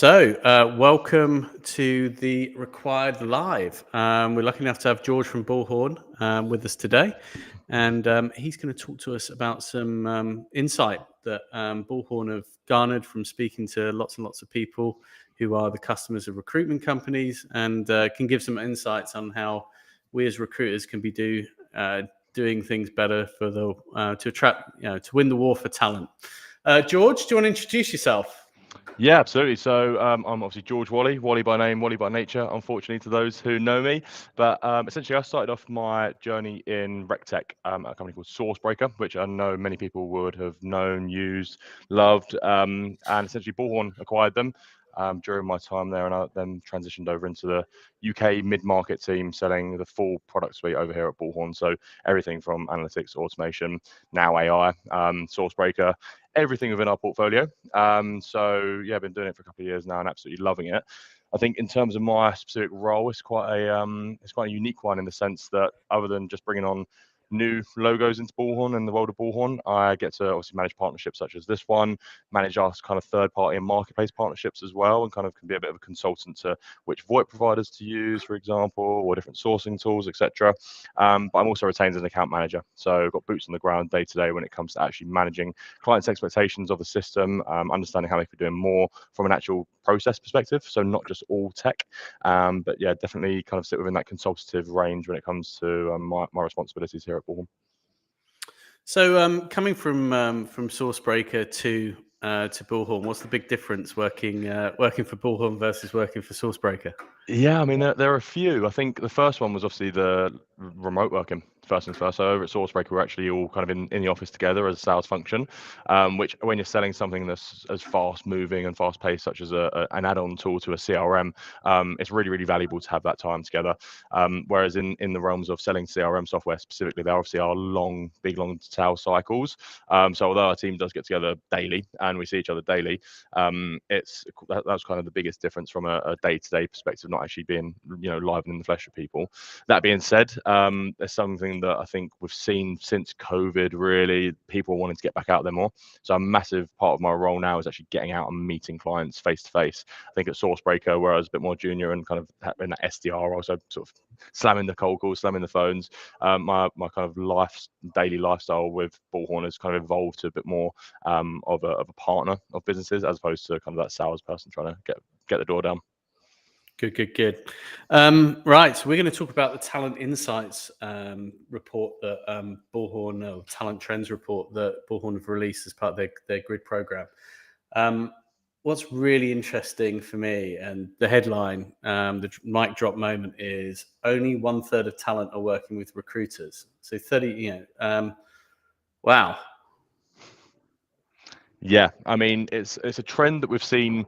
Welcome to the Required Live. We're lucky enough to have George from Bullhorn with us today, and he's going to talk to us about some insight that Bullhorn have garnered from speaking to lots and lots of people who are the customers of recruitment companies, and can give some insights on how we as recruiters can be doing things better for to attract, to win the war for talent. George, do you want to introduce yourself? Yeah, absolutely. So I'm obviously George Whalley, Whalley by name, Whalley by nature, unfortunately to those who know me. But essentially, I started off my journey in RecTech at a company called Sourcebreaker, which I know many people would have known, used, loved. And essentially, Bullhorn acquired them during my time there, and I then transitioned over into the UK mid-market team selling the full product suite over here at Bullhorn. So everything from analytics, automation, now AI, Sourcebreaker, everything within our portfolio. So yeah, I've been doing it for a couple of years now and absolutely loving it. I think in terms of my specific role, it's quite a unique one in the sense that other than just bringing on new logos into Bullhorn and the world of Bullhorn, I get to obviously manage partnerships such as this one, manage our kind of third party and marketplace partnerships as well, and kind of can be a bit of a consultant to which VoIP providers to use, for example, or different sourcing tools, etc. But I'm also retained as an account manager, so I've got boots on the ground day to day when it comes to actually managing clients' expectations of the system, understanding how they could be doing more from an actual process perspective, so not just all tech, but yeah, definitely kind of sit within that consultative range when it comes to my responsibilities here at Bullhorn. So coming from Sourcebreaker to Bullhorn, what's the big difference working for Bullhorn versus working for Sourcebreaker? Yeah, I mean, there are a few. I think the first one was obviously the remote working, first things first. So over at Sourcebreaker, we're actually all kind of in the office together as a sales function, which when you're selling something that's as fast moving and fast paced, such as an add-on tool to a CRM, it's really, really valuable to have that time together. Whereas in the realms of selling CRM software specifically, there obviously are big long sales cycles. So although our team does get together daily and we see each other daily, that's kind of the biggest difference from a day-to-day perspective, not actually being live and in the flesh of people. That being said, there's something that I think we've seen since COVID, really people wanting to get back out there more. So a massive part of my role now is actually getting out and meeting clients face to face. I think at Sourcebreaker, where I was a bit more junior and kind of in that SDR, also sort of slamming the cold calls, slamming the phones, my kind of daily lifestyle with Bullhorn has kind of evolved to a bit more of a partner of businesses, as opposed to kind of that salesperson trying to get the door down. Good. Right, so we're going to talk about the Talent Insights report that Bullhorn, or Talent Trends report that Bullhorn have released as part of their grid program. What's really interesting for me, and the headline, the mic drop moment, is only 1/3 of talent are working with recruiters. So 30, wow. Yeah, I mean, it's a trend that we've seen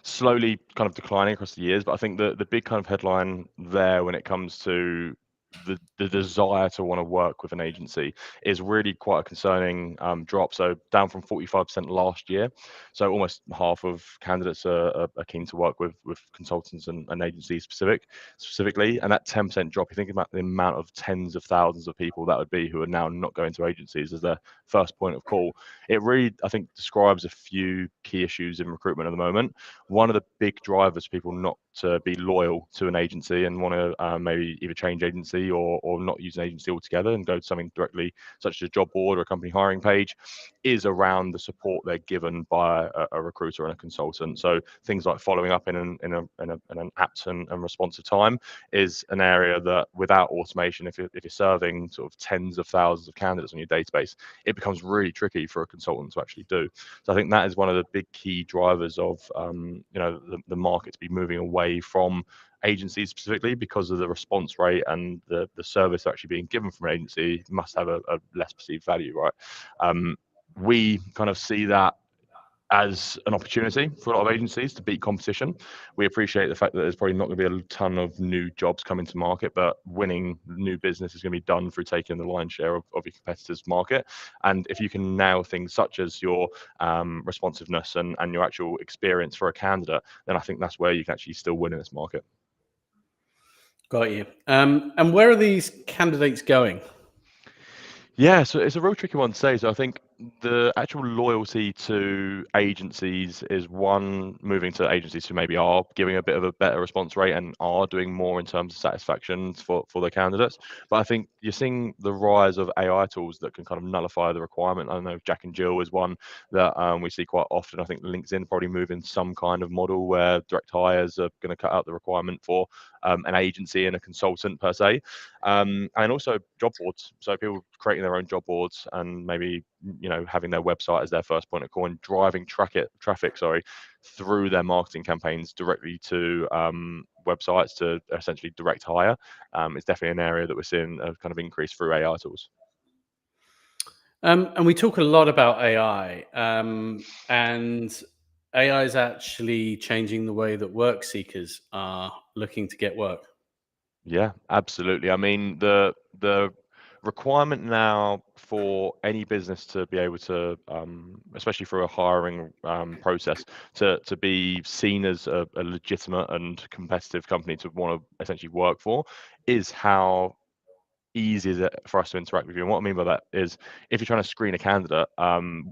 slowly kind of declining across the years, but I think the big kind of headline there when it comes to the desire to want to work with an agency is really quite a concerning drop. So down from 45% last year. So almost half of candidates are keen to work with consultants and agencies specifically. And that 10% drop, you think about the amount of tens of thousands of people that would be who are now not going to agencies as their first point of call. It really, I think, describes a few key issues in recruitment at the moment. One of the big drivers for people not to be loyal to an agency and want to maybe either change agency or not use an agency altogether and go to something directly, such as a job board or a company hiring page, is around the support they're given by a recruiter and a consultant. So things like following up in an apt and responsive time is an area that, without automation, if you're serving sort of tens of thousands of candidates on your database, it becomes really tricky for a consultant to actually do. So I think that is one of the big key drivers of the market to be moving away from agencies specifically, because of the response rate and the service actually being given from an agency must have a less perceived value, right? We kind of see that as an opportunity for a lot of agencies to beat competition. We appreciate the fact that there's probably not going to be a ton of new jobs coming to market, but winning new business is going to be done through taking the lion's share of your competitors' market. And if you can nail things such as your responsiveness and your actual experience for a candidate, then I think that's where you can actually still win in this market. Got you. And where are these candidates going? Yeah, so it's a real tricky one to say. So I think the actual loyalty to agencies is one, moving to agencies who maybe are giving a bit of a better response rate and are doing more in terms of satisfaction for their candidates. But I think you're seeing the rise of AI tools that can kind of nullify the requirement. I know Jack and Jill is one that we see quite often. I think LinkedIn probably moving some kind of model where direct hires are going to cut out the requirement for an agency and a consultant per se. And also job boards. So people creating their own job boards and maybe having their website as their first point of call and driving traffic through their marketing campaigns directly to websites to essentially direct hire. It's definitely an area that we're seeing a kind of increase through AI tools. And we talk a lot about AI, and AI is actually changing the way that work seekers are looking to get work. Yeah, absolutely. I mean, the requirement now for any business to be able to, especially for a hiring process, to be seen as a legitimate and competitive company to want to essentially work for, is how easy is it for us to interact with you. And what I mean by that is, if you're trying to screen a candidate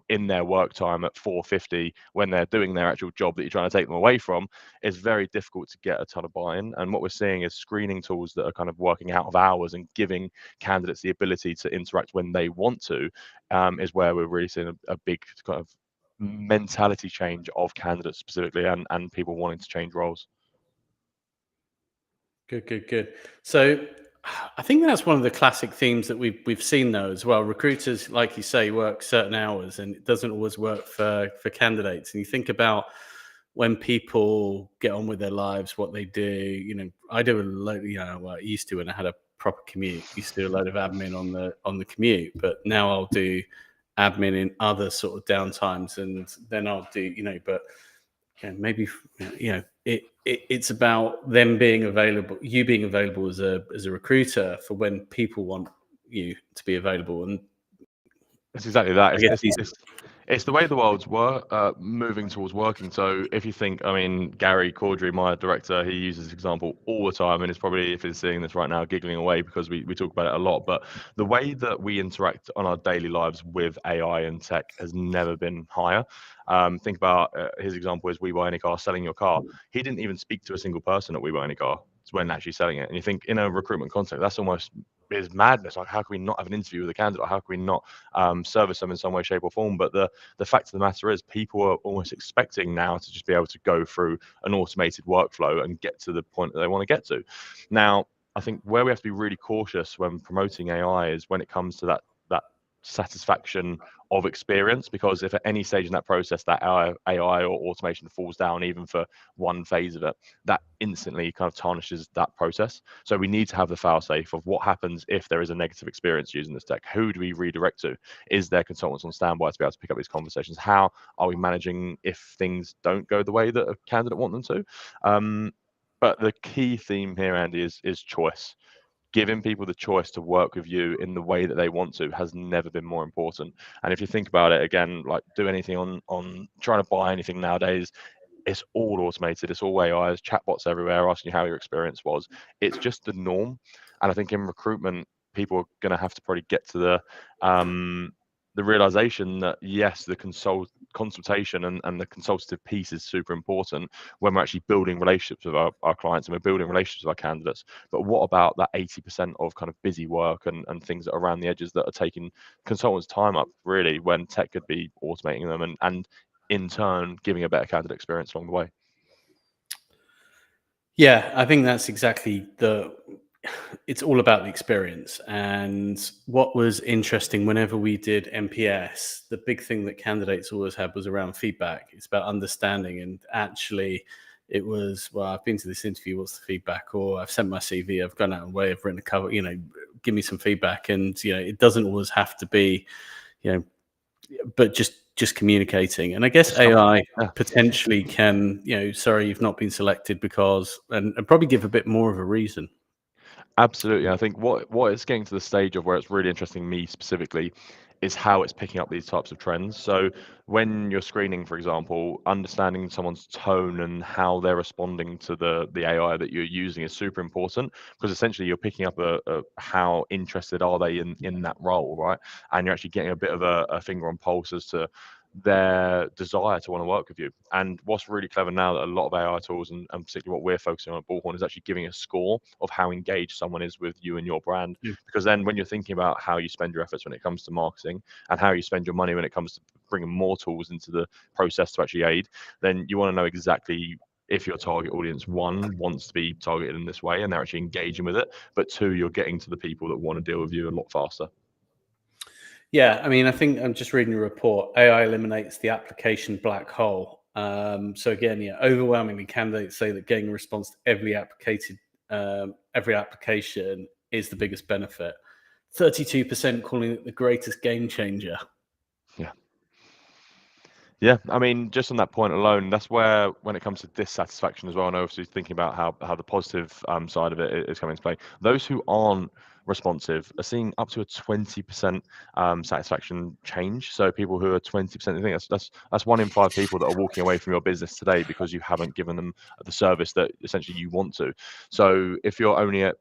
in their work time at 4:50 when they're doing their actual job that you're trying to take them away from, it's very difficult to get a ton of buy-in. And what we're seeing is screening tools that are kind of working out of hours and giving candidates the ability to interact when they want to, is where we're really seeing a big kind of mentality change of candidates specifically, and people wanting to change roles. Good. So I think that's one of the classic themes that we've seen though as well. Recruiters, like you say, work certain hours, and it doesn't always work for candidates. And you think about when people get on with their lives, what they do. I do a load. Well, I used to when I had a proper commute. Used to do a load of admin on the commute, but now I'll do admin in other sort of downtimes, and then I'll do but maybe it's about them being available, you being available as a recruiter for when people want you to be available. And It's exactly that. I It's guess it's the way the world's moving towards working. So if you think, I mean, Gary Caudry, my director, he uses this example all the time, and it's probably, if he's seeing this right now, giggling away because we talk about it a lot. But the way that we interact on our daily lives with AI and tech has never been higher. Think about his example is We Buy Any Car, selling your car. He didn't even speak to a single person at We Buy Any Car when actually selling it. And you think, in a recruitment context, that's almost is madness. Like, how can we not have an interview with a candidate? How can we not service them in some way, shape, or form? But the fact of the matter is, people are almost expecting now to just be able to go through an automated workflow and get to the point that they want to get to. Now, I think where we have to be really cautious when promoting AI is when it comes to that satisfaction of experience, because if at any stage in that process that AI or automation falls down even for one phase of it, that instantly kind of tarnishes that process. So we need to have the fail safe of what happens if there is a negative experience using this tech. Who do we redirect to? Is there consultants on standby to be able to pick up these conversations? How are we managing if things don't go the way that a candidate want them to? But the key theme here, Andy, is choice. Giving people the choice to work with you in the way that they want to has never been more important. And if you think about it, again, like, do anything on trying to buy anything nowadays, it's all automated. It's all AI. There's chatbots everywhere asking you how your experience was. It's just the norm. And I think in recruitment, people are going to have to probably get to the realization that, yes, the consultation and the consultative piece is super important when we're actually building relationships with our clients and we're building relationships with our candidates. But what about that 80% of kind of busy work and things that are around the edges that are taking consultants' time up, really, when tech could be automating them and in turn giving a better candidate experience along the way? Yeah, I think that's exactly it's all about the experience. And what was interesting, whenever we did MPS, the big thing that candidates always had was around feedback. It's about understanding. And actually, it was, well, I've been to this interview, what's the feedback? Or I've sent my CV, I've gone out of the way, I've written a cover, give me some feedback. And, it doesn't always have to be, but just communicating. And I guess AI potentially can, sorry, you've not been selected because, and probably give a bit more of a reason. Absolutely. I think what it's getting to the stage of where it's really interesting me specifically is how it's picking up these types of trends. So when you're screening, for example, understanding someone's tone and how they're responding to the AI that you're using is super important, because essentially you're picking up a how interested are they in that role, right? And you're actually getting a bit of a finger on pulse as to their desire to want to work with you. And what's really clever now that a lot of AI tools, and particularly what we're focusing on at Bullhorn, is actually giving a score of how engaged someone is with you and your brand. Yeah. Because then when you're thinking about how you spend your efforts when it comes to marketing, and how you spend your money when it comes to bringing more tools into the process to actually aid, then you want to know exactly if your target audience, one, wants to be targeted in this way and they're actually engaging with it, but two, you're getting to the people that want to deal with you a lot faster. Yeah, I mean, I think I'm just reading a report. AI eliminates the application black hole. So again, yeah, overwhelmingly, candidates say that getting a response to every application is the biggest benefit. 32% calling it the greatest game changer. Yeah. Yeah, I mean, just on that point alone, that's where, when it comes to dissatisfaction as well, and obviously thinking about how the positive side of it is coming into play, those who aren't responsive are seeing up to a 20% satisfaction change. So people who are 20%, I think that's 1 in 5 people that are walking away from your business today because you haven't given them the service that essentially you want to. So if you're only at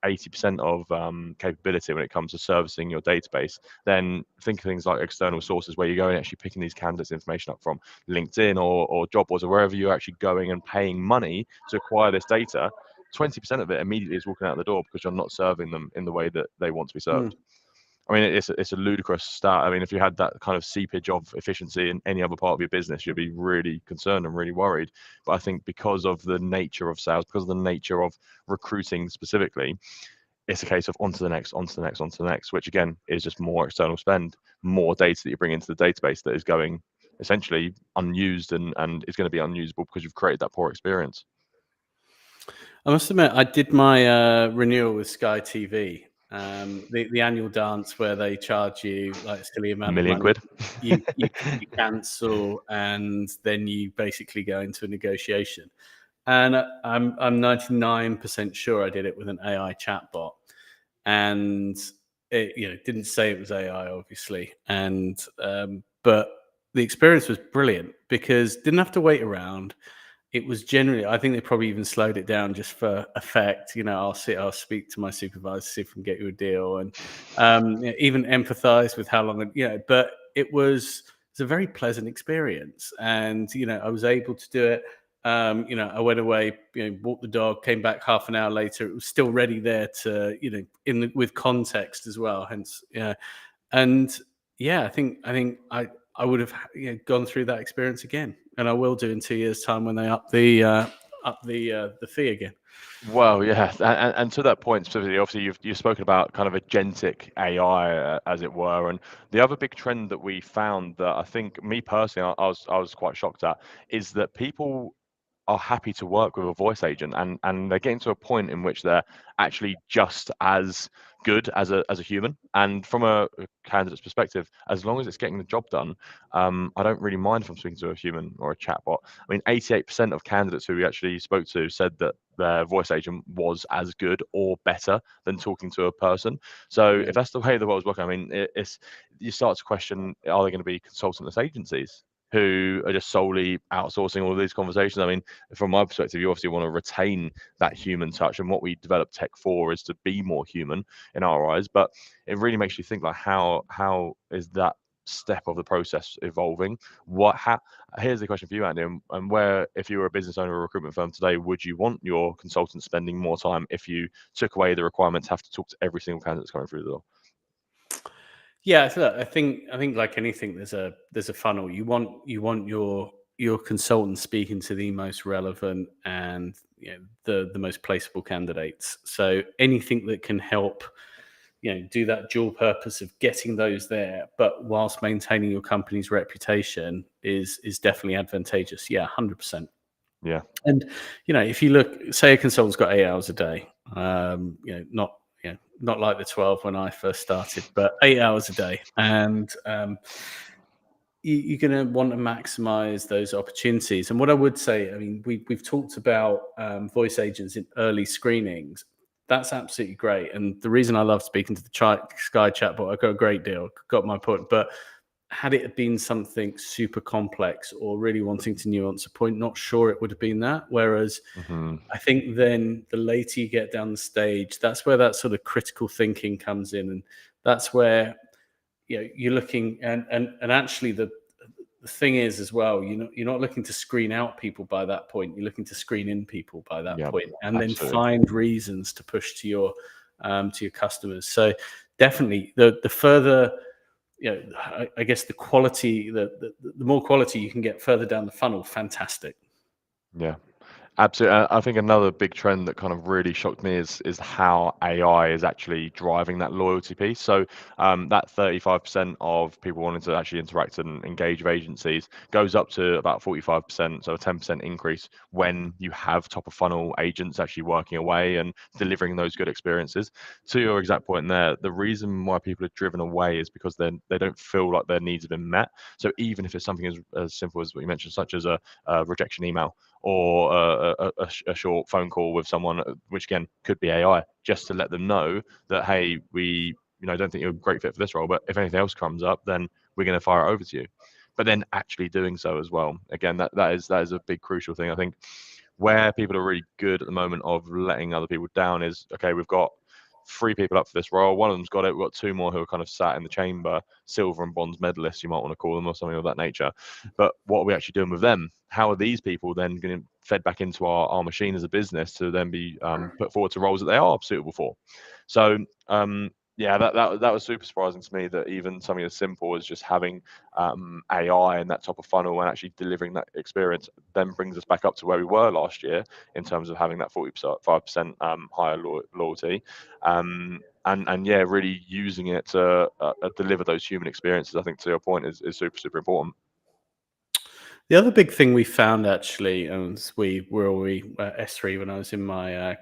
80% of capability when it comes to servicing your database, then think of things like external sources where you're going actually picking these candidates' information up from LinkedIn or job boards or wherever you're actually going and paying money to acquire this data. 20% of it immediately is walking out the door because you're not serving them in the way that they want to be served. I mean, it's a ludicrous stat. I mean, if you had that kind of seepage of efficiency in any other part of your business, you'd be really concerned and really worried. But I think because of the nature of sales, because of the nature of recruiting specifically, it's a case of on to the next, on to the next, on to the next, which again is just more external spend, more data that you bring into the database that is going essentially unused and is going to be unusable because you've created that poor experience. I must admit, I did my renewal with Sky TV, the annual dance where they charge you like a silly amount of Million money. quid. You cancel, and then you basically go into a negotiation. And I'm 99% sure I did it with an AI chatbot, and it didn't say it was AI, obviously, and but the experience was brilliant because didn't have to wait around. It was generally, I think they probably even slowed it down just for effect. I'll speak to my supervisor, see if we can get you a deal, and even empathize with how long, but it's a very pleasant experience. And, I was able to do it. I went away, walked the dog, came back half an hour later. It was still ready there to, with context as well. Hence, yeah. And yeah, I would have gone through that experience again, and I will do in 2 years' time when they up the fee again. Well, yeah, and to that point specifically, obviously you've spoken about kind of agentic AI, as it were, and the other big trend that we found that I think me personally I was quite shocked at is that people are happy to work with a voice agent, and they're getting to a point in which they're actually just as good as a human. And from a candidate's perspective, as long as it's getting the job done, I don't really mind if I'm speaking to a human or a chatbot. I mean, 88% of candidates who we actually spoke to said that their voice agent was as good or better than talking to a person. So Yeah. if that's the way the world's working, I mean, it's you start to question: are they going to be consultantless agencies who are just solely outsourcing all of these conversations? I mean, from my perspective, you obviously want to retain that human touch, and what we develop tech for is to be more human in our eyes. But it really makes you think, like, how is that step of the process evolving? Here's the question for you, Andy, and where, if you were a business owner or a recruitment firm today, would you want your consultants spending more time if you took away the requirement to have to talk to every single candidate that's coming through the door? Yeah, so I think like anything, there's a funnel. You want your consultant speaking to the most relevant and the most placeable candidates. So anything that can help do that dual purpose of getting those there, but whilst maintaining your company's reputation is definitely advantageous. Yeah, 100%. Yeah. And if you look, say a consultant's got 8 hours a day, not like the 12 when I first started, but 8 hours a day, and you're going to want to maximize those opportunities. And what I would say, I mean, we've talked about voice agents in early screenings. that's absolutely great. And the reason I love speaking to the Sky chatbot, I got a great deal, got my point. But had it been something super complex or really wanting to nuance a point, not sure it would have been that. Whereas I think then the later you get down the stage, that's where that sort of critical thinking comes in, and that's where you're looking and actually the thing is as well, you're not looking to screen out people by that point. You're looking to screen in people by that Yeah, point, and then absolutely. find reasons to push to your customers. So definitely, the further, I guess the quality, the more quality you can get further down the funnel, fantastic. Yeah. Absolutely. I think another big trend that kind of really shocked me is how AI is actually driving that loyalty piece. So that 35% of people wanting to actually interact and engage with agencies goes up to about 45%, so a 10% increase when you have top of funnel agents actually working away and delivering those good experiences. To your exact point there, the reason why people are driven away is because they don't feel like their needs have been met. So even if it's something as simple as what you mentioned, such as a rejection email, or a short phone call with someone, which again could be AI, just to let them know that, hey, we don't think you're a great fit for this role, but if anything else comes up, then we're going to fire it over to you. But then actually doing so as well, again, that is a big crucial thing. I think where people are really good at the moment of letting other people down is, okay, we've got 3 people up for this role. One of them's got it. We've got 2 more who are kind of sat in the chamber, silver and bronze medalists, you might want to call them, or something of that nature. But what are we actually doing with them? How are these people then getting fed back into our machine as a business to then be put forward to roles that they are suitable for? So yeah, that was super surprising to me, that even something as simple as just having AI and that top of funnel and actually delivering that experience then brings us back up to where we were last year in terms of having that 45% higher loyalty. And yeah, really using it to deliver those human experiences, I think, to your point, is super important. The other big thing we found actually, and we were S3 when I was in my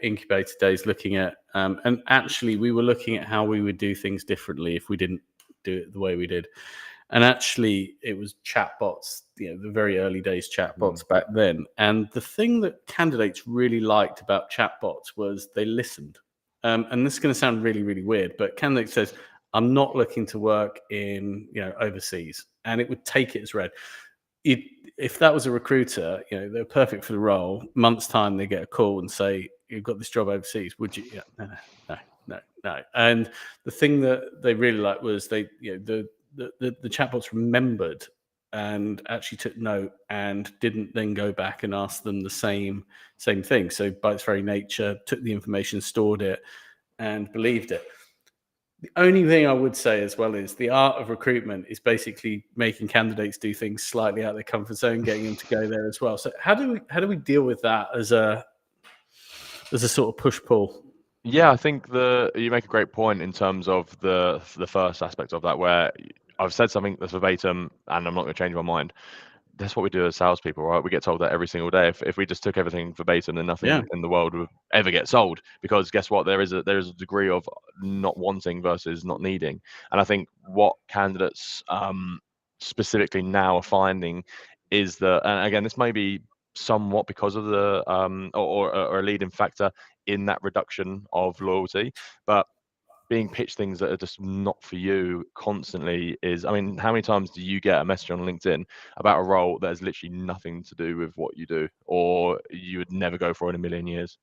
incubator days, looking at, and actually we were looking at how we would do things differently if we didn't do it the way we did. And actually, it was chatbots, the very early days chatbots back then. And the thing that candidates really liked about chatbots was they listened. And this is going to sound really, really weird, but candidate says, "I'm not looking to work in overseas," and it would take it as read. If that was a recruiter, they're perfect for the role. Months time, they get a call and say, "You've got this job overseas. Would you?" Yeah, no, no, no, no. And the thing that they really liked was the chatbots remembered and actually took note and didn't then go back and ask them the same thing. So by its very nature, took the information, stored it, and believed it. The only thing I would say as well is the art of recruitment is basically making candidates do things slightly out of their comfort zone, getting them to go there as well. So how do we deal with that as a sort of push pull? Yeah, I think you make a great point in terms of the first aspect of that, where I've said something that's verbatim and I'm not going to change my mind. That's what we do as salespeople, right? We get told that every single day. If we just took everything verbatim, then Yeah. nothing in the world would ever get sold. Because guess what? There is a degree of not wanting versus not needing. And I think what candidates specifically now are finding is that, and again, this may be somewhat because of the or a leading factor in that reduction of loyalty, but being pitched things that are just not for you constantly is, I mean, how many times do you get a message on LinkedIn about a role that has literally nothing to do with what you do, or you would never go for in a million years?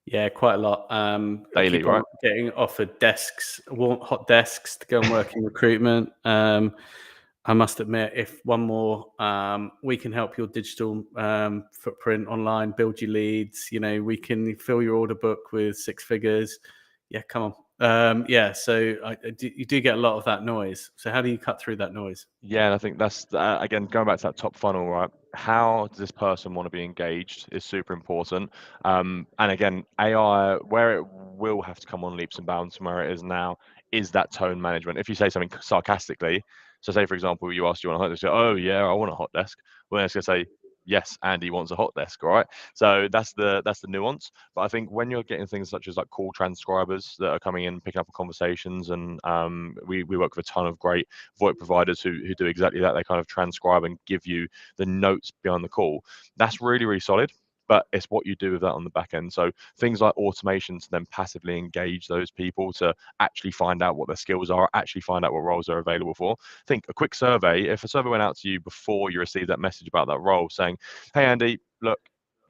Yeah, quite a lot. I Daily, keep on right? getting offered desks, hot desks to go and work in recruitment. I must admit, if one more, we can help your digital footprint online, build your leads. We can fill your order book with 6 figures. Yeah, come on. Yeah, so you do get a lot of that noise. So how do you cut through that noise? Yeah, and I think that's again going back to that top funnel, right? How does this person want to be engaged is super important. And again, AI, where it will have to come on leaps and bounds from where it is now, is that tone management. If you say something sarcastically, so say for example, you asked, "You want a hot desk?" Oh yeah, I want a hot desk. Well, then it's gonna say, "Yes, Andy wants a hot desk," right? So that's the nuance. But I think when you're getting things such as like call transcribers that are coming in, picking up conversations, and we work with a ton of great VoIP providers who do exactly that. They kind of transcribe and give you the notes behind the call. That's really, really solid. but it's what you do with that on the back end. So things like automation to then passively engage those people to actually find out what their skills are, actually find out what roles are available for. Think a quick survey. If a survey went out to you before you received that message about that role saying, hey, Andy, look,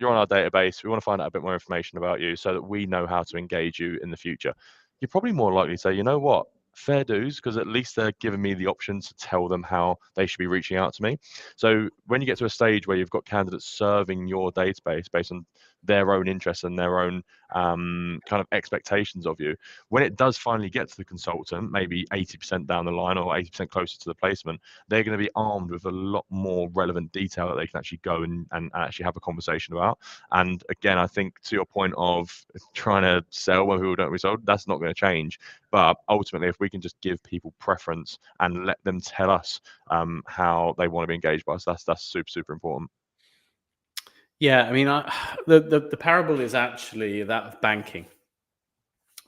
you're on our database. We want to find out a bit more information about you so that we know how to engage you in the future. You're probably more likely to say, you know what, fair dues, because at least they're giving me the option to tell them how they should be reaching out to me. So when you get to a stage where you've got candidates serving your database based on their own interests and their own kind of expectations of you, when it does finally get to the consultant, maybe 80% down the line or 80% closer to the placement, they're going to be armed with a lot more relevant detail that they can actually go and actually have a conversation about. And again, I think to your point of trying to sell when people don't be sold, that's not going to change. But ultimately, if we can just give people preference and let them tell us how they want to be engaged by us, that's super, super important. Yeah, I mean, the parable is actually that of banking.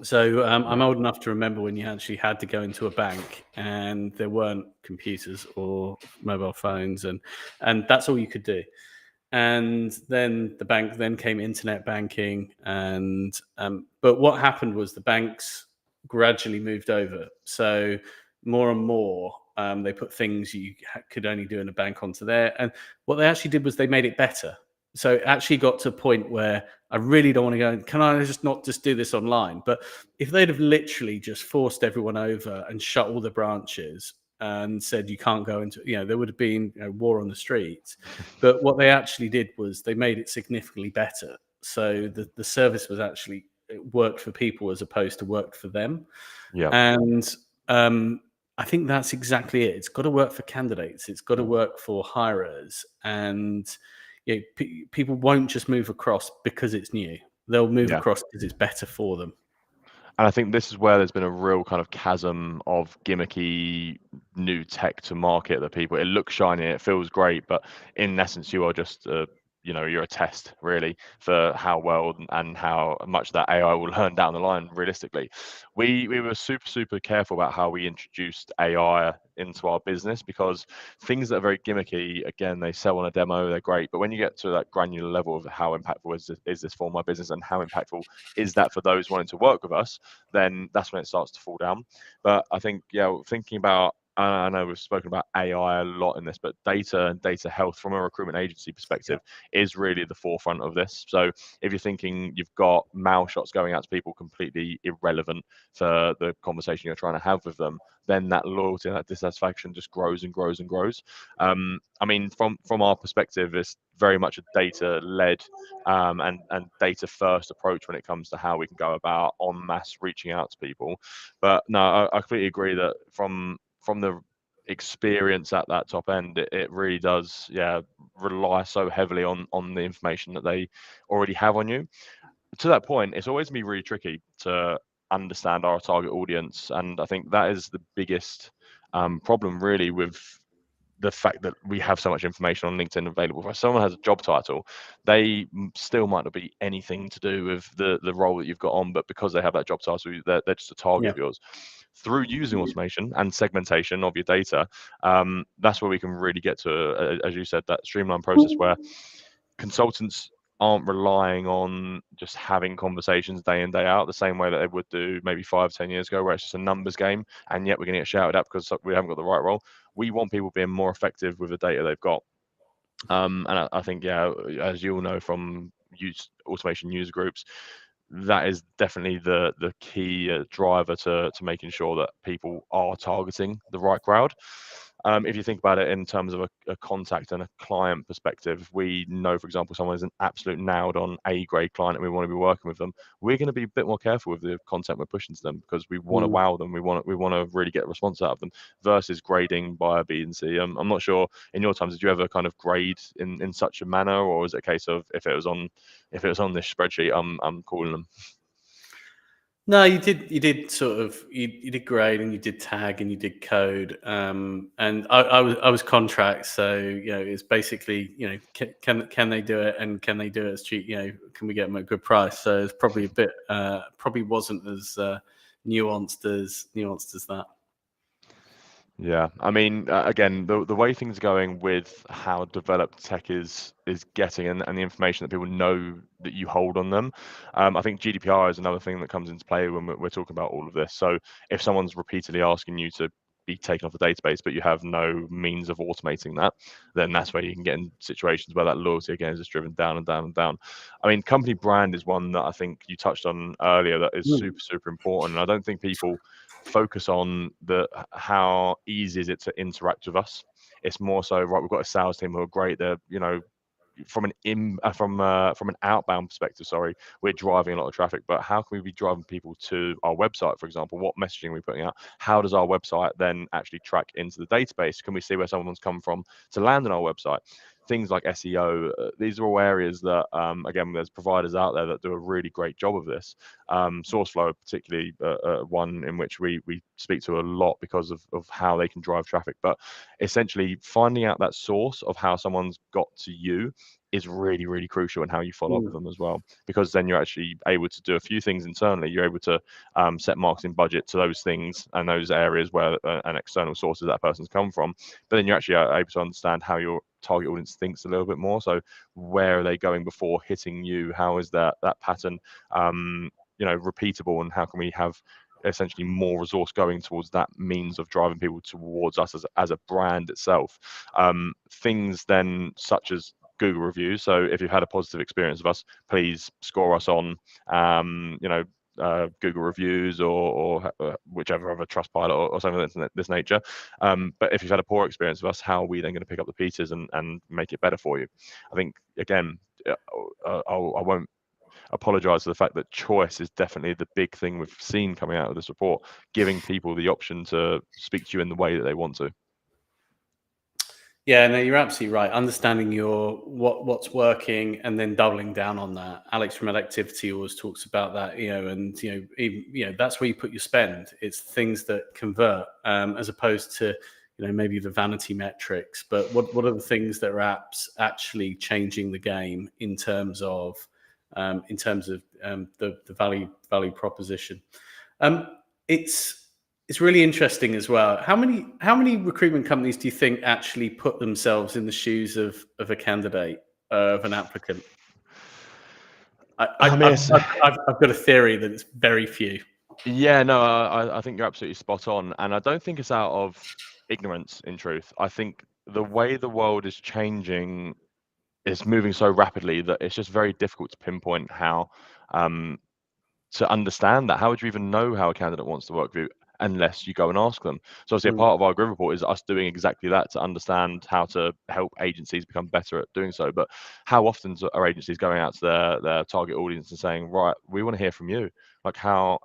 So I'm old enough to remember when you actually had to go into a bank and there weren't computers or mobile phones, and that's all you could do. And then the bank then came internet banking, and but what happened was the banks gradually moved over. So more and more they put things you could only do in a bank onto there, and what they actually did was they made it better. So it actually got to a point where I really don't want to go, can I just not just do this online? But if they'd have literally just forced everyone over and shut all the branches and said you can't go into, there would have been war on the streets. But what they actually did was they made it significantly better. So the service was actually, it worked for people as opposed to worked for them. Yeah. And I think that's exactly it. It's got to work for candidates. It's got to work for hirers. And people won't just move across because it's new. They'll move across because it's better for them. And I think this is where there's been a real kind of chasm of gimmicky new tech to market that people, it looks shiny, it feels great, but in essence, you are just you're a test really for how well and how much that AI will learn down the line. Realistically, we were super careful about how we introduced AI into our business, because things that are very gimmicky, again, they sell on a demo, they're great, but when you get to that granular level of how impactful is this for my business and how impactful is that for those wanting to work with us, then that's when it starts to fall down. But I think, thinking about, I know we've spoken about AI a lot in this, but data and data health from a recruitment agency perspective is really the forefront of this. So if you're thinking you've got mail shots going out to people completely irrelevant for the conversation you're trying to have with them, then that loyalty and that dissatisfaction just grows and grows and grows. I mean, from our perspective, it's very much a data-led and data-first approach when it comes to how we can go about en masse reaching out to people. But no, I completely agree that from the experience at that top end, it really does rely so heavily on the information that they already have on you. To that point, it's always going to be really tricky to understand our target audience, and I think that is the biggest problem really with the fact that we have so much information on LinkedIn available. If someone has a job title, they still might not be anything to do with the role that you've got on, but because they have that job title, they're just a target of yours. Through using automation and segmentation of your data, that's where we can really get to, as you said, that streamlined process where consultants aren't relying on just having conversations day in, day out, the same way that they would do maybe 5-10 years ago, where it's just a numbers game, and yet we're going to get shouted at because we haven't got the right role. We want people being more effective with the data they've got. And I think, as you all know from automation user groups, that is definitely the key driver to making sure that people are targeting the right crowd. If you think about it in terms of a contact and a client perspective, we know, for example, someone is an absolute nailed on A grade client and we want to be working with them. We're going to be a bit more careful with the content we're pushing to them because we want to wow them. We want to really get a response out of them versus grading by a B and C. I'm not sure in your times, did you ever kind of grade in such a manner, or was it a case of if it was on this spreadsheet, I'm calling them? No, you did sort of you did grade and you did tag and you did code, and I was contract, so it's basically can they do it and can they do it as cheap, can we get them at a good price? So it's probably a bit probably wasn't as nuanced as that. Yeah, I mean, again, the way things are going with how developed tech is getting, and the information that people know that you hold on them, I think GDPR is another thing that comes into play when we're talking about all of this. So if someone's repeatedly asking you to be taken off the database, but you have no means of automating that, then that's where you can get in situations where that loyalty again is just driven down and down and down. I mean, company brand is one that I think you touched on earlier that is Mm. super, super important. And I don't think people focus on the how easy is it to interact with us. It's more so, right, we've got a sales team who are great. They're, from an outbound perspective, sorry, we're driving a lot of traffic, but how can we be driving people to our website, for example? What messaging are we putting out? How does our website then actually track into the database? Can we see where someone's come from to land on our website? Things like SEO, these are all areas that, again, there's providers out there that do a really great job of this. Sourceflow, particularly, one in which we speak to a lot because of how they can drive traffic. But essentially, finding out that source of how someone's got to you is really, really crucial, and how you follow up with Mm. them as well, because then you're actually able to do a few things internally. You're able to set marketing budget to those things and those areas where an external sources that person's come from, but then you're actually able to understand how your target audience thinks a little bit more. So where are they going before hitting you? How is that pattern repeatable, and how can we have essentially more resource going towards that means of driving people towards us as a brand itself. Things then such as Google reviews. So if you've had a positive experience with us, please score us on, Google reviews, or whichever other Trustpilot or something of this nature. But if you've had a poor experience with us, how are we then going to pick up the pieces and make it better for you? I think, again, I won't apologize for the fact that choice is definitely the big thing we've seen coming out of this report, giving people the option to speak to you in the way that they want to. Yeah, no, you're absolutely right. Understanding what's working and then doubling down on that. Alex from Electivity always talks about that, and even, that's where you put your spend. It's things that convert, as opposed to maybe the vanity metrics. But what are the things that are actually changing the game in terms of the value proposition? It's really interesting as well. How many recruitment companies do you think actually put themselves in the shoes of a candidate, of an applicant? I mean, I've got a theory that it's very few. yeah, no, I think you're absolutely spot on, and I don't think it's out of ignorance. In truth, I think the way the world is changing is moving so rapidly that it's just very difficult to pinpoint how um, to understand that. How would you even know how a candidate wants to work with you unless you go and ask them? So obviously a Mm. part of our grid report is us doing exactly that, to understand how to help agencies become better at doing so. But how often are agencies going out to their target audience and saying, right, we want to hear from you? Like, how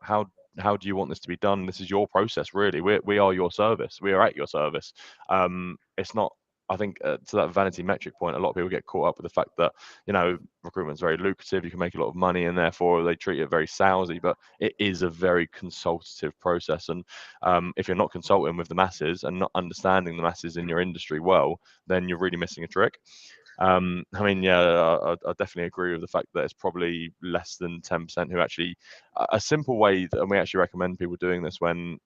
do you want this to be done? This is your process, really. We are your service. We are at your service. It's not, I think, to that vanity metric point, a lot of people get caught up with the fact that, recruitment's very lucrative, you can make a lot of money, and therefore they treat it very salesy. But it is a very consultative process, and if you're not consulting with the masses and not understanding the masses in your industry well, then you're really missing a trick. I mean, yeah, I definitely agree with the fact that it's probably less than 10% who actually, a simple way that, and we actually recommend people doing this when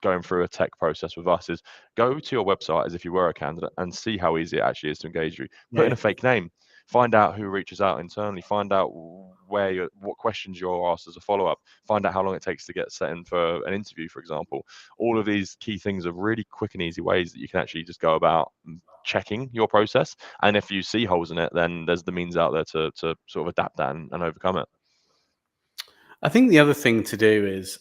going through a tech process with us, is go to your website as if you were a candidate and see how easy it actually is to engage you. Put in Yeah. a fake name, find out who reaches out internally, find out what questions you're asked as a follow-up, find out how long it takes to get set in for an interview, for example. All of these key things are really quick and easy ways that you can actually just go about checking your process. And if you see holes in it, then there's the means out there to sort of adapt that and overcome it. I think the other thing to do is,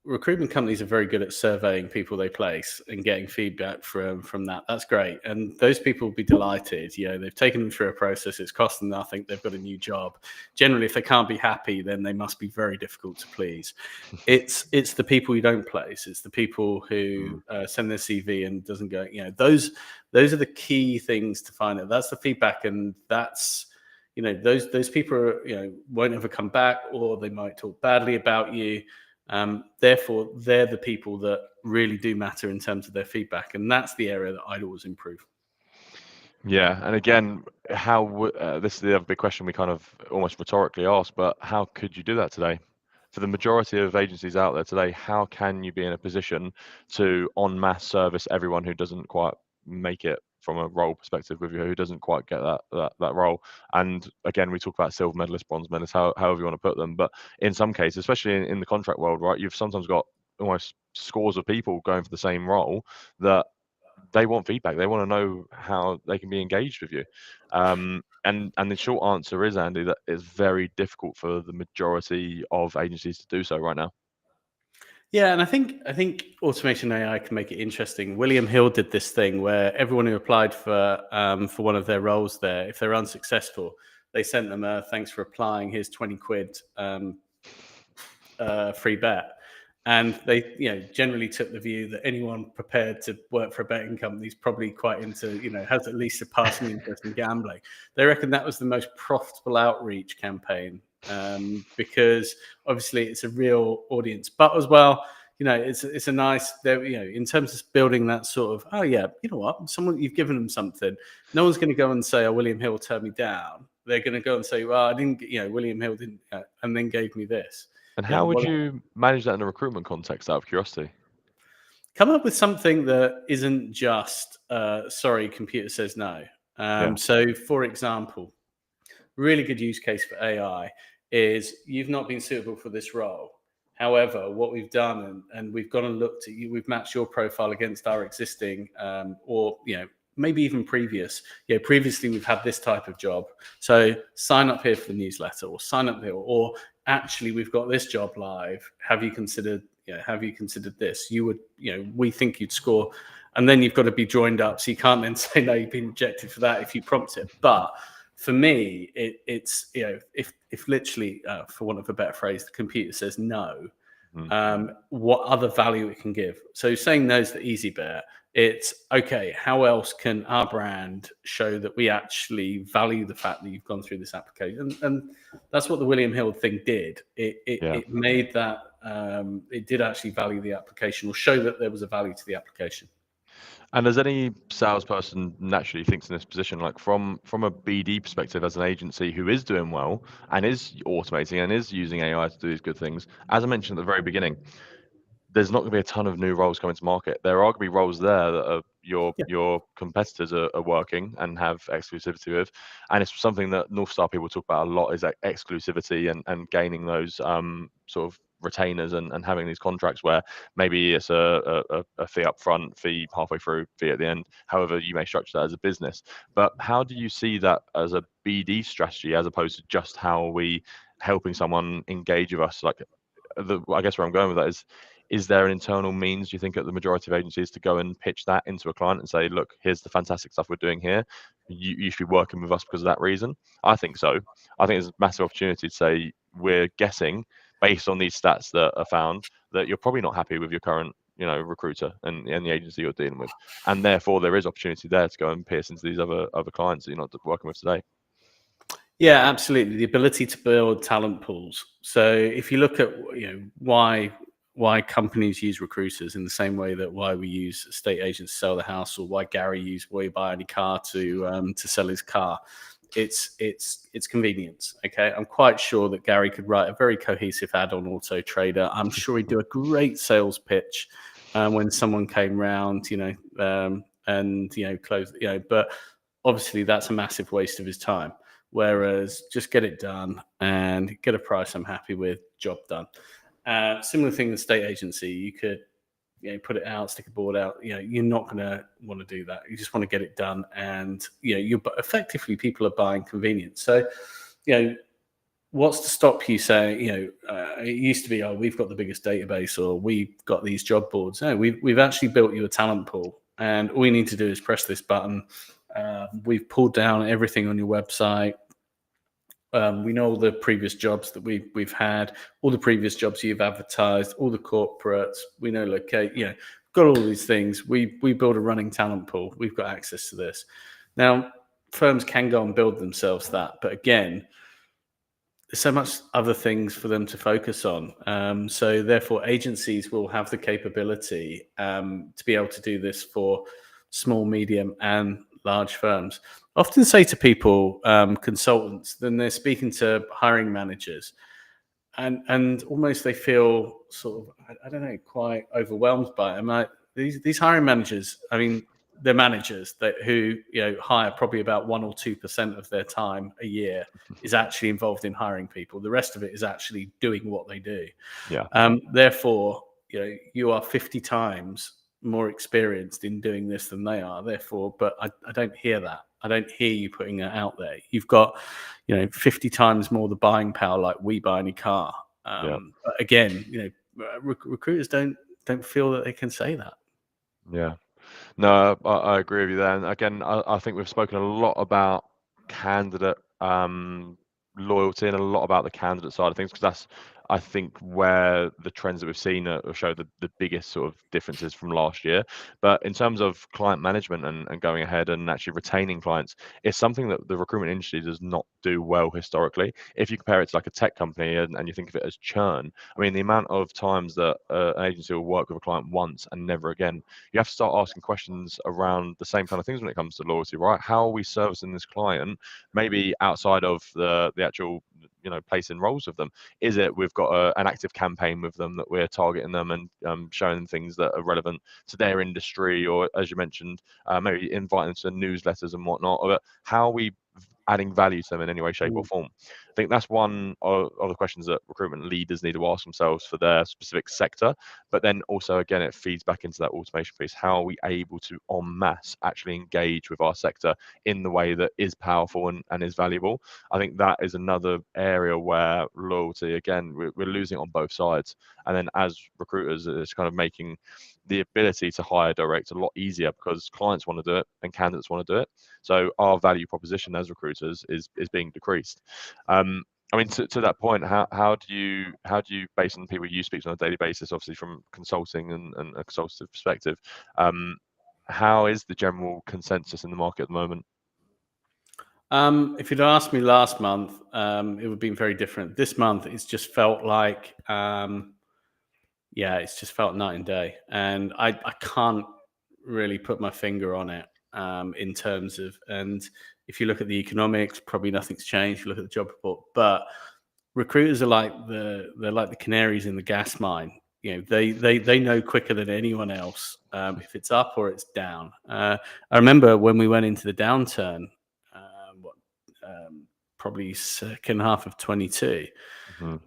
recruitment companies are very good at surveying people they place and getting feedback from that. That's great, and those people will be delighted. They've taken them through a process. It's cost them nothing. They've got a new job. Generally, if they can't be happy, then they must be very difficult to please. It's the people you don't place. It's the people who Mm. send their CV and doesn't go. Those are the key things to find out. That's the feedback, and that's those people won't ever come back, or they might talk badly about you. Therefore, they're the people that really do matter in terms of their feedback, and that's the area that I'd always improve. Yeah, and again, this is the other big question we kind of almost rhetorically ask, but how could you do that today? for the majority of agencies out there today, how can you be in a position to en masse service everyone who doesn't quite make it from a role perspective with you, who doesn't quite get that role? And again, we talk about silver medalists, bronze medalists, however you want to put them. But in some cases, especially in the contract world, right, you've sometimes got almost scores of people going for the same role that they want feedback. They want to know how they can be engaged with you. And the short answer is, Andy, that it's very difficult for the majority of agencies to do so right now. Yeah, and I think automation AI can make it interesting. William Hill did this thing where everyone who applied for one of their roles there, if they're unsuccessful, they sent them a thanks for applying. Here's 20 quid free bet. And they, generally took the view that anyone prepared to work for a betting company is probably quite into, has at least a passing interest in gambling. They reckon that was the most profitable outreach campaign because obviously it's a real audience, but as well, it's a nice, in terms of building that sort of, oh yeah, you know what, someone, you've given them something. No one's going to go and say, oh, William Hill turned me down. They're going to go and say, well, I didn't, William Hill didn't, and then gave me this. And how would you manage that in a recruitment context, out of curiosity? Come up with something that isn't just, sorry, computer says no. So, for example, really good use case for AI is you've not been suitable for this role. However, what we've done, and we've gone and looked at you, we've matched your profile against our existing, or maybe even previous. Previously we've had this type of job. So sign up here for the newsletter, or sign up here, or actually we've got this job live. Have you considered? Have you considered this? You would, we think you'd score, and then you've got to be joined up. So you can't then say no, you've been rejected for that if you prompt it. But for me, it's if literally, for want of a better phrase, the computer says no, what other value it can give. So saying no is the easy bit. It's okay, how else can our brand show that we actually value the fact that you've gone through this application? And that's what the William Hill thing did. It made that it did actually value the application, or show that there was a value to the application. And as any salesperson naturally thinks in this position, like from a BD perspective, as an agency who is doing well and is automating and is using AI to do these good things, as I mentioned at the very beginning, there's not going to be a ton of new roles coming to market. There are going to be roles there that are your competitors are working and have exclusivity with, and it's something that North Star people talk about a lot, is that exclusivity and gaining those sort of retainers and having these contracts where maybe it's a fee up front, fee halfway through, fee at the end, however you may structure that as a business. But how do you see that as a BD strategy, as opposed to just how are we helping someone engage with us? Like, I guess where I'm going with that is there an internal means, do you think, at the majority of agencies to go and pitch that into a client and say, look, here's the fantastic stuff we're doing here. You should be working with us because of that reason? I think so. I think there's a massive opportunity to say, we're guessing based on these stats that are found that you're probably not happy with your current recruiter and the agency you're dealing with, and therefore there is opportunity there to go and pierce into these other clients that you're not working with today. Yeah, absolutely. The ability to build talent pools. So if you look at why companies use recruiters in the same way that why we use estate agents to sell the house, or why Gary used Will You Buy Any Car to sell his car, it's convenience. Okay, I'm quite sure that Gary could write a very cohesive ad on Auto Trader. I'm sure he'd do a great sales pitch when someone came round, and close, but obviously that's a massive waste of his time. Whereas just get it done and get a price I'm happy with, job done. Similar thing with state agency. You could put it out, stick a board out. You're not going to want to do that. You just want to get it done, and you effectively, people are buying convenience. So what's to stop you saying, it used to be, oh, we've got the biggest database, or we've got these job boards. No, we've actually built you a talent pool, and all you need to do is press this button. We've pulled down everything on your website. We know all the previous jobs that we've had, all the previous jobs you've advertised, all the corporates. We know got all these things. We build a running talent pool. We've got access to this. Now, firms can go and build themselves that, but again, there's so much other things for them to focus on. So therefore, agencies will have the capability to be able to do this for small, medium, and large firms. I often say to people, consultants, then they're speaking to hiring managers, and almost they feel sort of, I don't know, quite overwhelmed by it. I'm like, these hiring managers, I mean, they're managers who hire probably about 1 or 2% of their time a year is actually involved in hiring people. The rest of it is actually doing what they do. Yeah. Therefore, you are 50 times more experienced in doing this than they are. Therefore, but I don't hear that. I don't hear you putting that out there. You've got, 50 times more the buying power like we buy any car. Yeah. But again, recruiters don't feel that they can say that. Yeah. No, I agree with you there. And again, I think we've spoken a lot about candidate loyalty and a lot about the candidate side of things, because that's, I think, where the trends that we've seen show the biggest sort of differences from last year. But in terms of client management and going ahead and actually retaining clients, it's something that the recruitment industry does not do well historically. If you compare it to like a tech company and you think of it as churn, I mean, the amount of times that an agency will work with a client once and never again, you have to start asking questions around the same kind of things when it comes to loyalty, right? How are we servicing this client? Maybe outside of the actual, placing roles with them. Is it we've got an active campaign with them that we're targeting them and showing them things that are relevant to their industry, or as you mentioned, maybe inviting them to newsletters and whatnot? Or how are we adding value to them in any way, shape, or form? I think that's one of the questions that recruitment leaders need to ask themselves for their specific sector. But then also, again, it feeds back into that automation piece. How are we able to en masse actually engage with our sector in the way that is powerful and is valuable? I think that is another area where loyalty, again, we're losing on both sides. And then as recruiters, it's kind of making the ability to hire direct a lot easier, because clients want to do it and candidates want to do it. So our value proposition as recruiters is being decreased. I mean, to that point, how do you, based on the people you speak to on a daily basis, obviously from consulting and a consultative perspective, how is the general consensus in the market at the moment? If you'd asked me last month, it would have been very different. This month, it's just felt like, it's just felt night and day. And I can't really put my finger on it in terms of, and if you look at the economics, probably nothing's changed. If you look at the job report, but recruiters are like they're like the canaries in the gas mine. They know quicker than anyone else if it's up or it's down. I remember when we went into the downturn, probably second half of 22,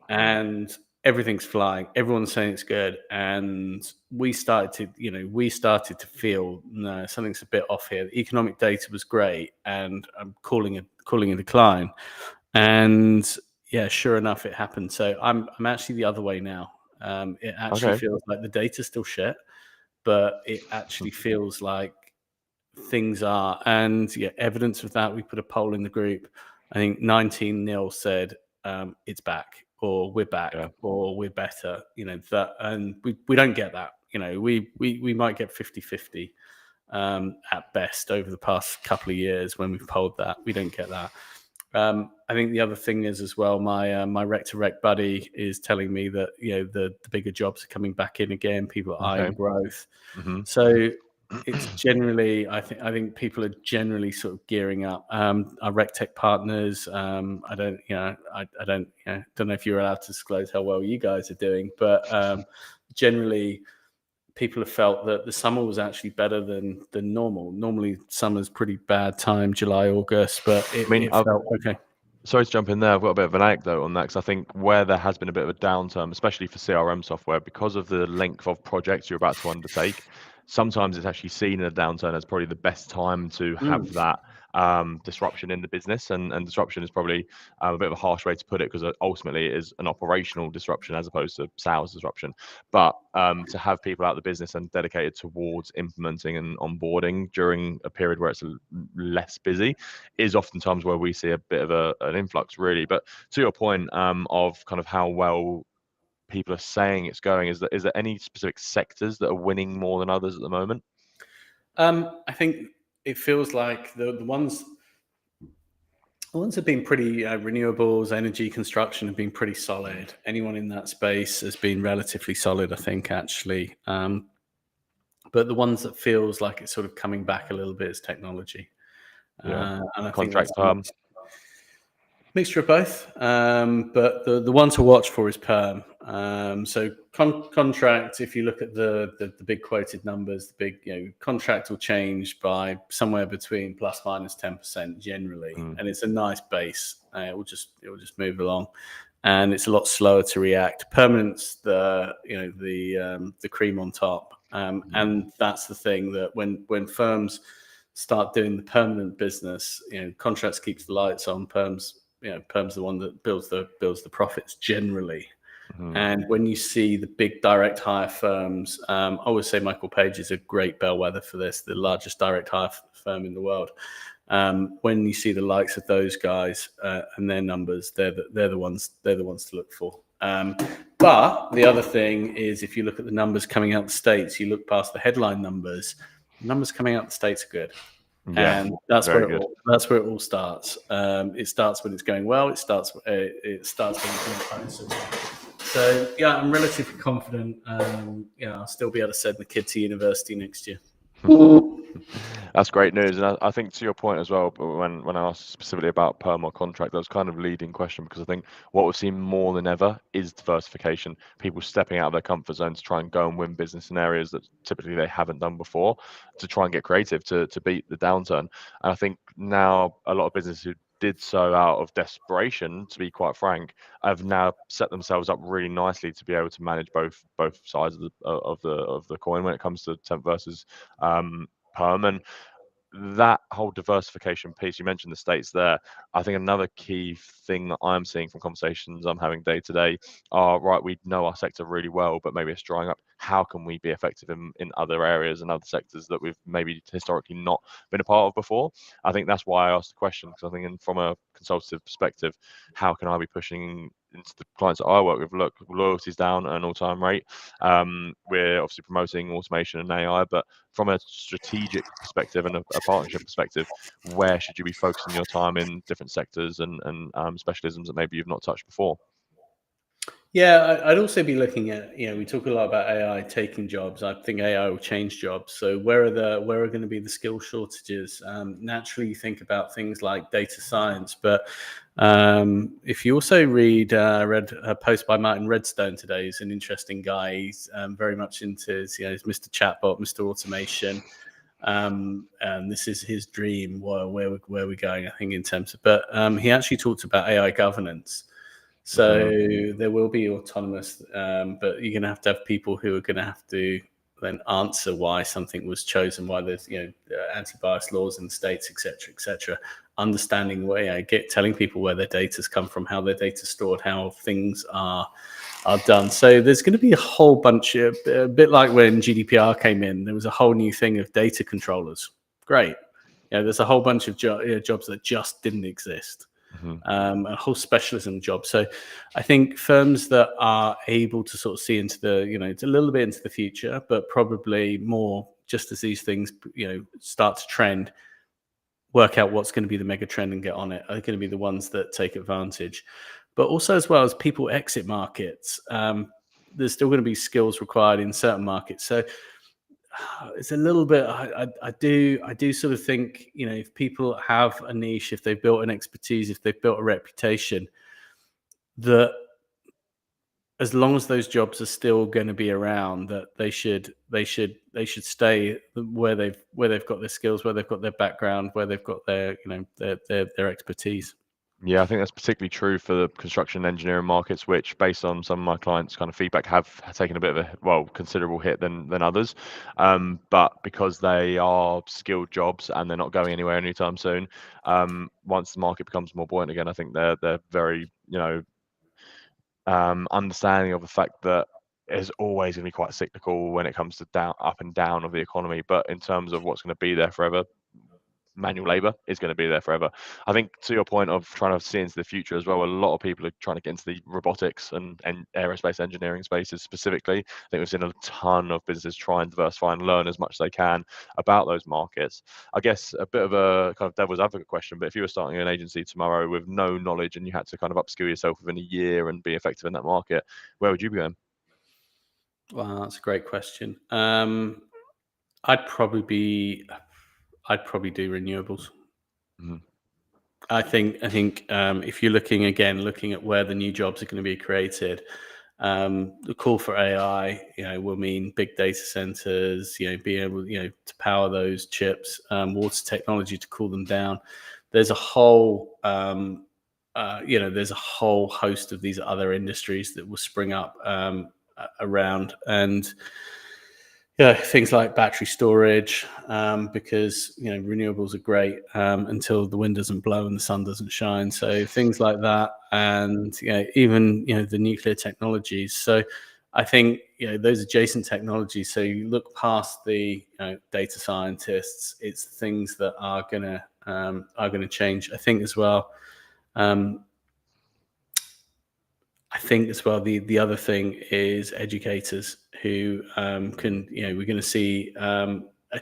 and everything's flying. Everyone's saying it's good, and we started to feel, no, something's a bit off here. The economic data was great, and I'm calling a decline. And yeah, sure enough, it happened. So I'm actually the other way now. It actually Okay. feels like the data's still shit, but it actually feels like things are. And yeah, evidence of that, we put a poll in the group. I think 19-0 said it's back, or we're back, Yeah. or we're better. That, and we don't get that. We might get 50-50 at best over the past couple of years when we've polled that. We don't get that. I think the other thing is as well, my rec to rec buddy is telling me that the bigger jobs are coming back in again. People are eyeing growth. So it's generally, I think people are generally sort of gearing up. Our rec tech partners, I don't know if you're allowed to disclose how well you guys are doing, but generally, people have felt that the summer was actually better than normal. Normally, summer's pretty bad time, July, August, but I mean, it felt okay. sorry to jump in there. I've got a bit of an anecdote on that, because I think where there has been a bit of a downturn, especially for CRM software, because of the length of projects you're about to undertake, sometimes it's actually seen in a downturn as probably the best time to have that disruption in the business. And disruption is probably a bit of a harsh way to put it, because ultimately it is an operational disruption as opposed to sales disruption. But to have people out of the business and dedicated towards implementing and onboarding during a period where it's less busy is oftentimes where we see a bit of an influx, really. But to your point of kind of how well people are saying it's going, is there any specific sectors that are winning more than others at the moment? I think it feels like the ones have been pretty, renewables, energy, construction have been pretty solid. Anyone in that space has been relatively solid, I think, actually. But the ones that feels like it's sort of coming back a little bit is technology. Yeah. And I think Contract that's perm. Mixture of both, but the one to watch for is perm. So contract, if you look at the big quoted numbers, the big contract will change by somewhere between plus minus 10% generally, and it's a nice base. It will just move along, and it's a lot slower to react. Permanent's the cream on top, and that's the thing that when firms start doing the permanent business, contracts keeps the lights on. Perm's the one that builds the profits generally. And when you see the big direct hire firms, I always say Michael Page is a great bellwether for this, the largest direct hire firm in the world. When you see the likes of those guys and their numbers, they're the ones to look for. But the other thing is, if you look at the numbers coming out of the States, you look past the headline numbers. Numbers coming out of the States are good. Yeah, And that's very where it all starts. It starts when it's going well. It starts when it's doing close. So yeah, I'm relatively confident. I'll still be able to send the kid to university next year. That's great news, and I think to your point as well. But when I asked specifically about perm or contract, that was kind of leading question, because I think what we've seen more than ever is diversification. People stepping out of their comfort zone to try and go and win business in areas that typically they haven't done before, to try and get creative to beat the downturn. And I think now a lot of businesses who did so out of desperation, to be quite frank, have now set themselves up really nicely to be able to manage both sides of the coin when it comes to temp versus perm. And that whole diversification piece, you mentioned the States there. I think another key thing that I'm seeing from conversations I'm having day to day are, right, we know our sector really well, but maybe it's drying up. How can we be effective in other areas and other sectors that we've maybe historically not been a part of before? I think that's why I asked the question, because I think from a consultative perspective, how can I be pushing into the clients that I work with? Look, loyalty's down at an all-time rate. We're obviously promoting automation and AI, but from a strategic perspective and a partnership perspective, where should you be focusing your time in different sectors and specialisms that maybe you've not touched before? Yeah, I'd also be looking at, we talk a lot about AI taking jobs. I think AI will change jobs. So where are going to be the skill shortages? Naturally, you think about things like data science, but if you also read a post by Martin Redstone today, he's an interesting guy. He's very much into his Mr. Chatbot, Mr. Automation. And this is his dream, where we're going, I think, in terms of, but he actually talked about AI governance. So there will be autonomous, but you're going to have people who are going to have to then answer why something was chosen, why there's anti-bias laws in the States, etc. Understanding where, telling people where their data's come from, how their data's stored, how things are done. So there's going to be a whole bunch of, a bit like when GDPR came in, there was a whole new thing of data controllers. Great. There's a whole bunch of jobs that just didn't exist. A whole specialism job. So I think firms that are able to sort of see into it's a little bit into the future, but probably more just as these things, start to trend, work out what's going to be the mega trend and get on it, are going to be the ones that take advantage. But also, as well as people exit markets, there's still going to be skills required in certain markets. So it's a little bit, I do sort of think, if people have a niche, if they've built an expertise, if they've built a reputation, that as long as those jobs are still going to be around, that they should stay where they've got their skills, where they've got their background, where they've got their their expertise. Yeah, I think that's particularly true for the construction and engineering markets, which, based on some of my clients' kind of feedback, have taken a bit of a considerable hit than others. But because they are skilled jobs and they're not going anywhere anytime soon, once the market becomes more buoyant again, I think they're very understanding of the fact that it's always going to be quite cyclical when it comes to up and down of the economy. But in terms of what's going to be there forever, manual labor is going to be there forever. I think, to your point of trying to see into the future as well, a lot of people are trying to get into the robotics and aerospace engineering spaces specifically. I think we've seen a ton of businesses try and diversify and learn as much as they can about those markets. I guess a bit of a kind of devil's advocate question, but if you were starting an agency tomorrow with no knowledge and you had to kind of upskill yourself within a year and be effective in that market, where would you be going? Wow, that's a great question. I'd probably do renewables. Mhm. I think if you're looking at where the new jobs are going to be created, the call for AI, will mean big data centers, being able, to power those chips, water technology to cool them down. There's a whole, there's a whole host of these other industries that will spring up around, and things like battery storage, because renewables are great until the wind doesn't blow and the sun doesn't shine. So things like that, and even the nuclear technologies. So I think those adjacent technologies. So you look past the data scientists, it's things that are gonna change. Um, I think as well, the other thing is educators who can, we're going to see a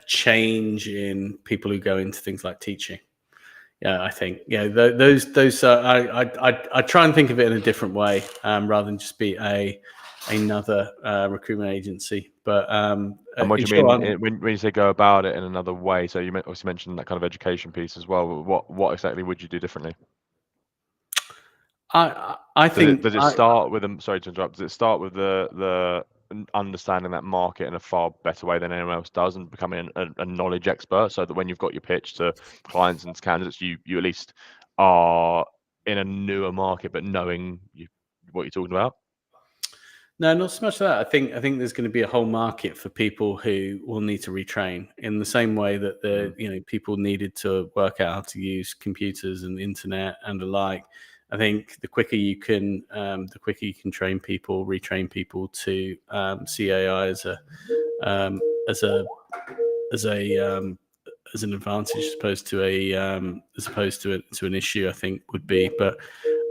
change in people who go into things like teaching. Yeah, I think, those. I try and think of it in a different way rather than just be another recruitment agency. But And what in do you short, mean when you say go about it in another way? So you obviously mentioned that kind of education piece as well. What exactly would you do differently? I think Does it start with them? Sorry to interrupt. Does it start with the understanding that market in a far better way than anyone else does, and becoming a knowledge expert, so that when you've got your pitch to clients and candidates, you at least are in a newer market, but knowing what you're talking about? No, not so much that. I think there's going to be a whole market for people who will need to retrain in the same way that people needed to work out how to use computers and the internet and the like. I think the quicker you can train people, retrain people to see AI as a as a as a as an advantage as opposed to an issue, I think would be. But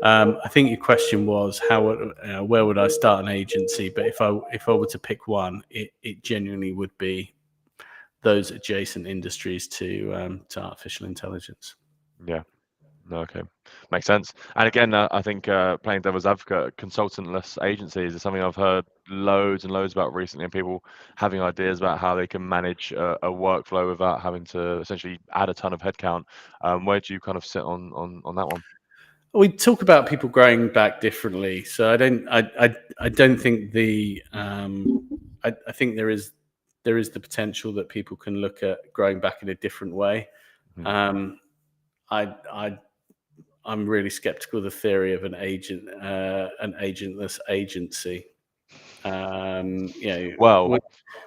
I think your question was where would I start an agency? But if I were to pick one, it genuinely would be those adjacent industries to artificial intelligence. Yeah. No, okay, makes sense. And again, I think playing devil's advocate, consultantless agencies is something I've heard loads and loads about recently, and people having ideas about how they can manage a workflow without having to essentially add a ton of headcount. Where do you kind of sit on that one? We talk about people growing back differently, so I don't think I think there is the potential that people can look at growing back in a different way. Mhm. Um, I I'm really skeptical of the theory of an agentless agency. Well,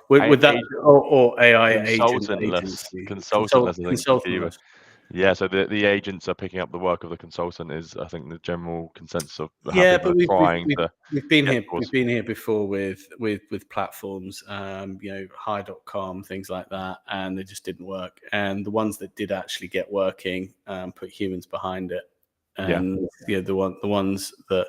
Would that, or AI agent consultantless, agency, consultantless, I think is the keyword. consultantless? Yeah, so the agents are picking up the work of the consultant is, I think, the general consensus of how Yeah, people but are trying to we've been get here. We've towards. been here before with platforms, High.com, things like that, and they just didn't work. And the ones that did actually get working put humans behind it. Yeah. And the ones that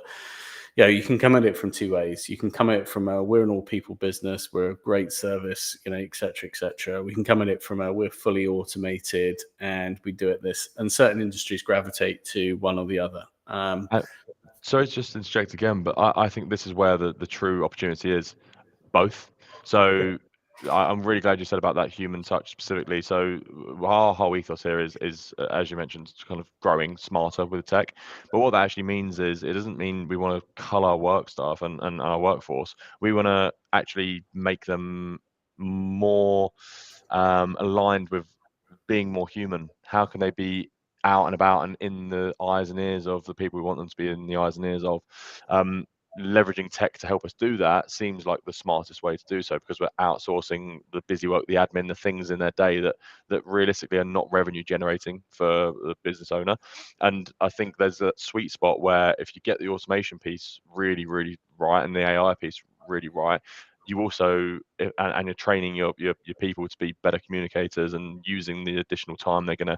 you can come at it from two ways. You can come at it from we're an all people business, we're a great service, et cetera, et cetera. We can come at it from we're fully automated and we do it this. And certain industries gravitate to one or the other. Sorry to just interject again, but I think this is where the true opportunity is, both. So I'm really glad you said about that human touch specifically. So our whole ethos here is as you mentioned, kind of growing smarter with tech. But what that actually means is it doesn't mean we want to cull our work staff and our workforce. We want to actually make them more aligned with being more human. How can they be out and about and in the eyes and ears of the people we want them to be in the eyes and ears of? Leveraging tech to help us do that seems like the smartest way to do so, because we're outsourcing the busy work, the admin, the things in their day that realistically are not revenue generating for the business owner. And I think there's a sweet spot where if you get the automation piece really, really right and the AI piece really right, you also and you're training your people to be better communicators and using the additional time they're going to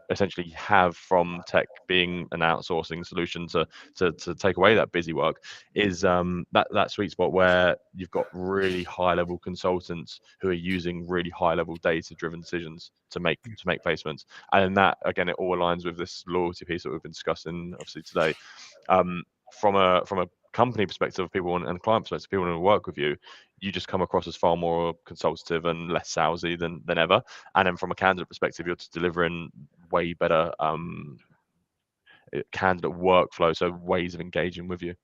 essentially have from tech being an outsourcing solution to take away that busy work, is that sweet spot where you've got really high level consultants who are using really high level data driven decisions to make placements. And that, again, it all aligns with this loyalty piece that we've been discussing obviously today. From a company perspective, people and client perspective, people want to work with you, you just come across as far more consultative and less salesy than ever. And then from a candidate perspective, you're just delivering way better candidate workflow, so ways of engaging with you.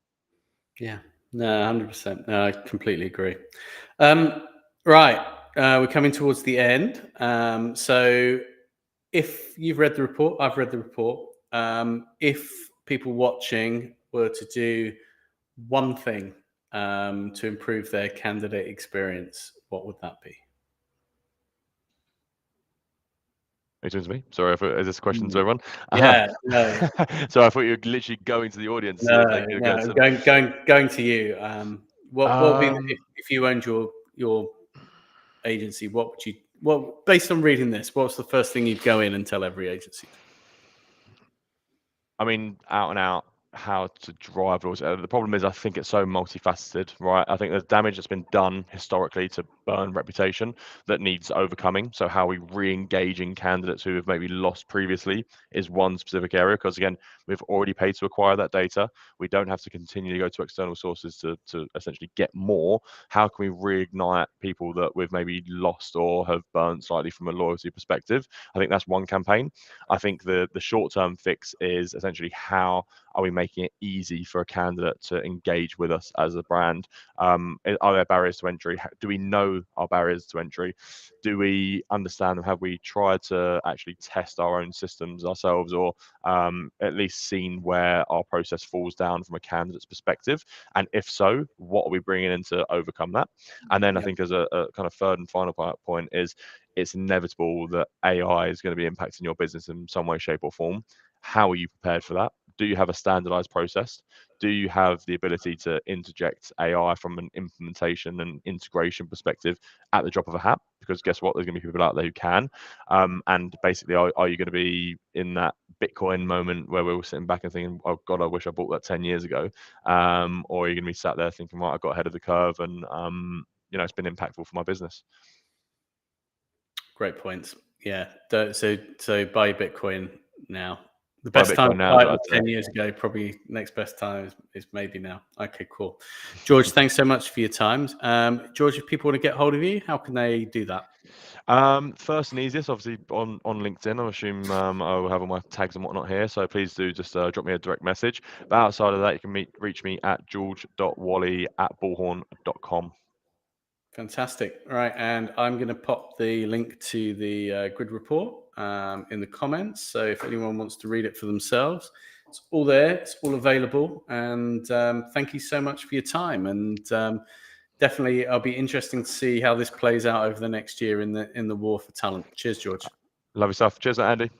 Yeah, no, 100%. No, I completely agree. Right, we're coming towards the end. So if you've read the report, I've read the report. If people watching were to do one thing to improve their candidate experience, what would that be? Are you talking to me? Sorry, is this a question to everyone? Yeah, no, So I thought you were literally going to the audience to see if they could get some. going to you. What would be Um, if you owned your agency? What would you? Well, based on reading this, what's the first thing you'd go in and tell every agency? I mean, out and out, how to drive laws. The problem is, I think it's so multifaceted, right? I think there's damage that's been done historically to burn reputation that needs overcoming. So how we re-engaging candidates who have maybe lost previously is one specific area. Because again, we've already paid to acquire that data. We don't have to continue to go to external sources to essentially get more. How can we reignite people that we've maybe lost or have burnt slightly from a loyalty perspective? I think that's one campaign. I think the short-term fix is essentially how are we making it easy for a candidate to engage with us as a brand? Are there barriers to entry? Do we know our barriers to entry? Do we understand them? Have we tried to actually test our own systems ourselves, or at least seen where our process falls down from a candidate's perspective? And if so, what are we bringing in to overcome that? And then I think as a kind of third and final point is it's inevitable that AI is going to be impacting your business in some way, shape, or form. How are you prepared for that? Do you have a standardized process? Do you have the ability to interject AI from an implementation and integration perspective at the drop of a hat? Because guess what? There's going to be people out there who can. And basically, are you going to be in that Bitcoin moment where we're all sitting back and thinking, oh God, I wish I bought that 10 years ago? Or are you going to be sat there thinking, right, I got ahead of the curve and it's been impactful for my business? Great points. Yeah. So buy Bitcoin now. The Buy best time Bitcoin to now, buy is it what was I'd 10 say. years ago. Probably next best time is maybe now. Okay, cool. George, thanks so much for your time. George, if people want to get hold of you, how can they do that? First and easiest, obviously on LinkedIn. I assume I will have all my tags and whatnot here. So please do just drop me a direct message. But outside of that, you can reach me at george.whalley@bullhorn.com. Fantastic. All right. And I'm going to pop the link to the grid report in the comments. So if anyone wants to read it for themselves, it's all there. It's all available. And thank you so much for your time. And definitely, it'll be interesting to see how this plays out over the next year in the war for talent. Cheers, George. Love your stuff. Cheers, Andy.